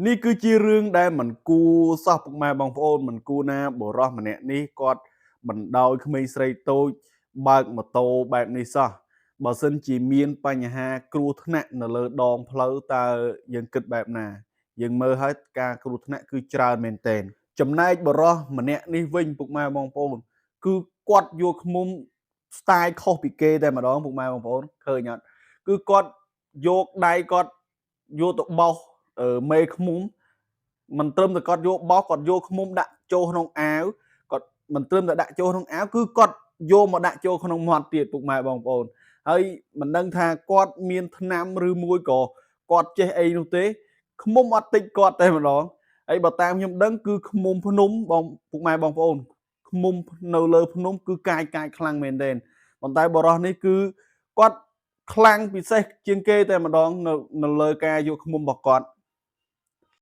នេះគឺជារឿងដែលមិនគួរសោះពុកម៉ែបងប្អូនមិនគួរណាបុរសម្នាក់នេះគាត់បណ្ដោយក្មេងស្រីតូចបើកម៉ូតូបែបនេះសោះបើសិនជាមានបញ្ហាគ្រោះថ្នាក់នៅលើដងផ្លូវតើយើងគិតបែបណាយើងមើលហើយការគ្រោះថ្នាក់គឺច្រើនមែនទែនចំណែកបុរសម្នាក់នេះវិញពុកម៉ែបងប្អូនគឺគាត់យកឃ្មុំ style ខុសពីគេតែម្ដងពុកម៉ែបងប្អូនឃើញអត់គឺគាត់យកដៃគាត់យកទៅបោសមេឃ្មុំមិនត្រឹមតែគាត់យកបោសគាត់យកឃ្មុំដាក់ចូលក្នុងអាវគាត់មិនត្រឹមតែដាក់ចូលក្នុងអាវគឺគាត់យកមកដាក់ចូលក្នុងមាត់ទៀតពុកម៉ែបងប្អូនហើយមិនដឹងថាគាត់មានថ្នាំឬមួយក៏គាត់ចេះអីនោះទេឃ្មុំអត់តិចគាត់តែម្ដងហើយបើតាមខ្ញុំដឹងគឺឃ្មុំភ្នំបងពុកម៉ែបងប្អូនឃ្មុំនៅលើភ្នំគឺកាយខ្លាំងមែនទែនប៉ុន្តែបរិសនេះគឺគាត់ខ្លាំងពិសេសជាងគេតែម្ដងនៅលើការយកឃ្មុំរបស់គាត់